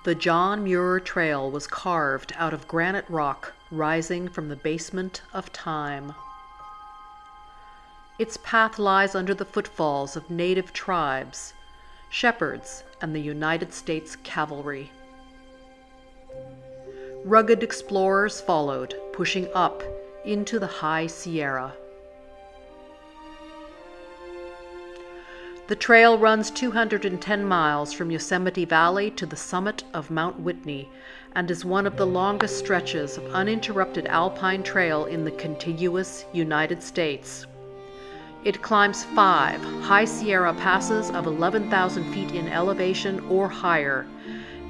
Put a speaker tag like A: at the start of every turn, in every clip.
A: The John Muir Trail was carved out of granite rock rising from the basement of time. Its path lies under the footfalls of native tribes, shepherds, and the United States Cavalry. Rugged explorers followed, pushing up into the high Sierra. The trail runs 210 miles from Yosemite Valley to the summit of Mount Whitney and is one of the longest stretches of uninterrupted alpine trail in the contiguous United States. It climbs 5 high Sierra passes of 11,000 feet in elevation or higher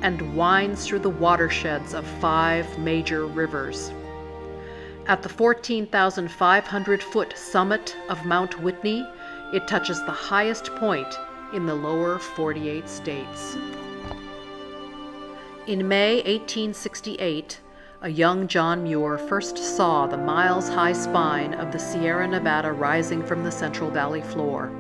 A: and winds through the watersheds of 5 major rivers. At the 14,500-foot summit of Mount Whitney, it touches the highest point in the lower 48 states. In May 1868, a young John Muir first saw the miles-high spine of the Sierra Nevada rising from the Central Valley floor.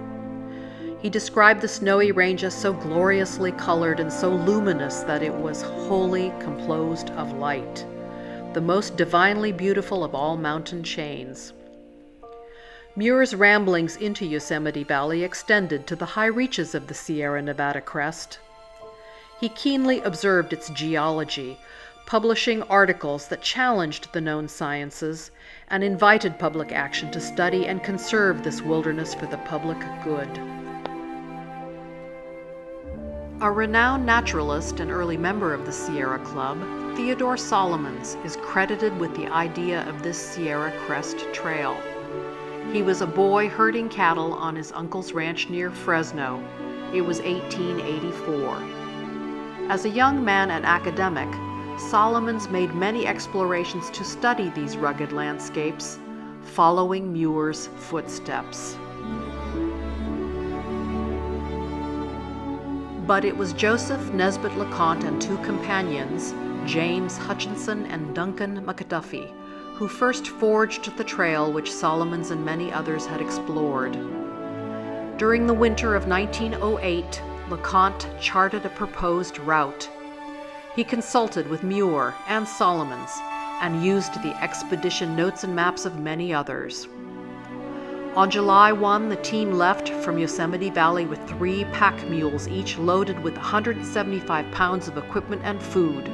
A: He described the snowy range as so gloriously colored and so luminous that it was wholly composed of light, the most divinely beautiful of all mountain chains. Muir's ramblings into Yosemite Valley extended to the high reaches of the Sierra Nevada crest. He keenly observed its geology, publishing articles that challenged the known sciences and invited public action to study and conserve this wilderness for the public good. A renowned naturalist and early member of the Sierra Club, Theodore Solomons, is credited with the idea of this Sierra Crest Trail. He was a boy herding cattle on his uncle's ranch near Fresno. It was 1884. As a young man and academic, Solomons made many explorations to study these rugged landscapes, following Muir's footsteps. But it was Joseph Nesbitt LeConte and 2 companions, James Hutchinson and Duncan McDuffie, who first forged the trail which Solomons and many others had explored. During the winter of 1908, LeConte charted a proposed route. He consulted with Muir and Solomons and used the expedition notes and maps of many others. On July 1, the team left from Yosemite Valley with 3 pack mules, each loaded with 175 pounds of equipment and food.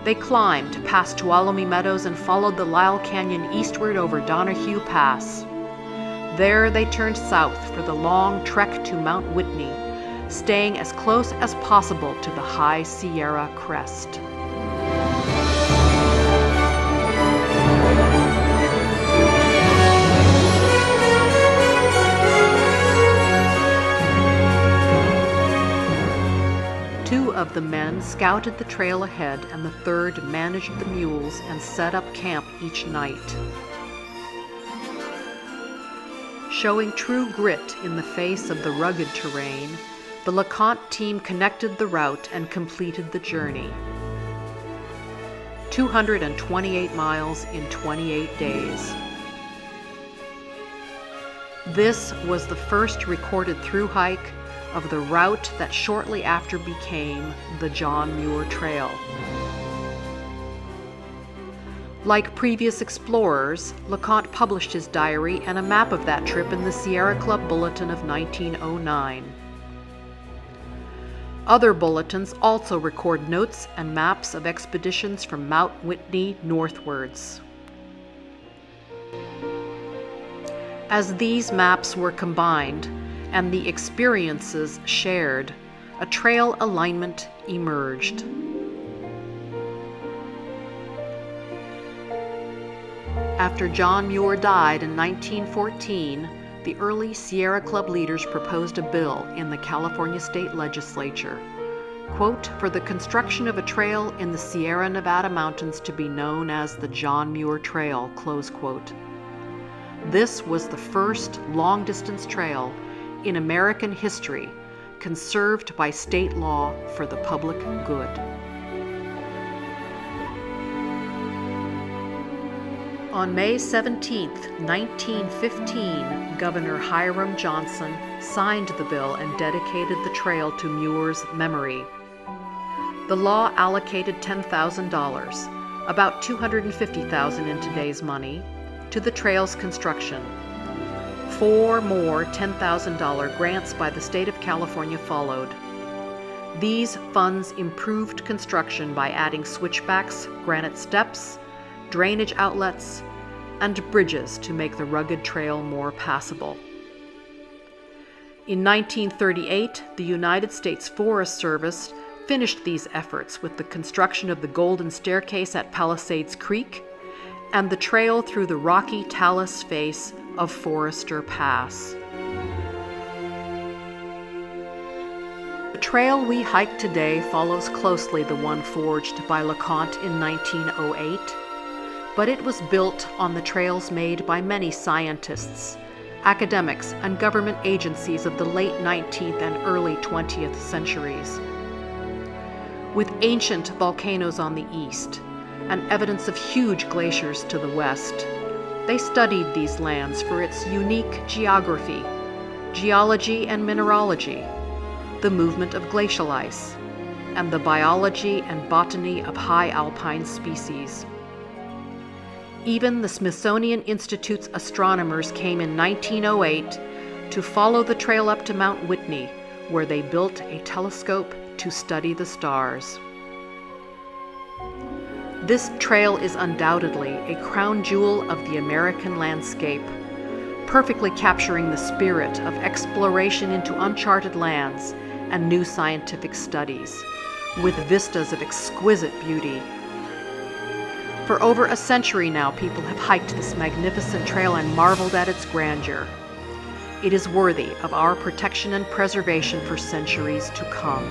A: They climbed past Tuolumne Meadows and followed the Lyle Canyon eastward over Donahue Pass. There they turned south for the long trek to Mount Whitney, staying as close as possible to the high Sierra crest. Two of the men scouted the trail ahead, and the third managed the mules and set up camp each night. Showing true grit in the face of the rugged terrain, the LeConte team connected the route and completed the journey. 228 miles in 28 days. This was the first recorded through hike of the route that shortly after became the John Muir Trail. Like previous explorers, LeConte published his diary and a map of that trip in the Sierra Club Bulletin of 1909. Other bulletins also record notes and maps of expeditions from Mount Whitney northwards. As these maps were combined and the experiences shared, a trail alignment emerged. After John Muir died in 1914, the early Sierra Club leaders proposed a bill in the California State Legislature, quote, for the construction of a trail in the Sierra Nevada mountains to be known as the John Muir Trail, close quote. This was the first long-distance trail in American history conserved by state law for the public good. On May 17, 1915, Governor Hiram Johnson signed the bill and dedicated the trail to Muir's memory. The law allocated $10,000, about $250,000 in today's money, to the trail's construction. 4 more $10,000 grants by the state of California followed. These funds improved construction by adding switchbacks, granite steps, drainage outlets, and bridges to make the rugged trail more passable. In 1938, the United States Forest Service finished these efforts with the construction of the Golden Staircase at Palisades Creek and the trail through the rocky talus face of Forester Pass. The trail we hike today follows closely the one forged by LeConte in 1908, but it was built on the trails made by many scientists, academics, and government agencies of the late 19th and early 20th centuries. With ancient volcanoes on the east and evidence of huge glaciers to the west, they studied these lands for its unique geography, geology and mineralogy, the movement of glacial ice, and the biology and botany of high alpine species. Even the Smithsonian Institute's astronomers came in 1908 to follow the trail up to Mount Whitney, where they built a telescope to study the stars. This trail is undoubtedly a crown jewel of the American landscape, perfectly capturing the spirit of exploration into uncharted lands and new scientific studies, with vistas of exquisite beauty. For over a century now, people have hiked this magnificent trail and marveled at its grandeur. It is worthy of our protection and preservation for centuries to come.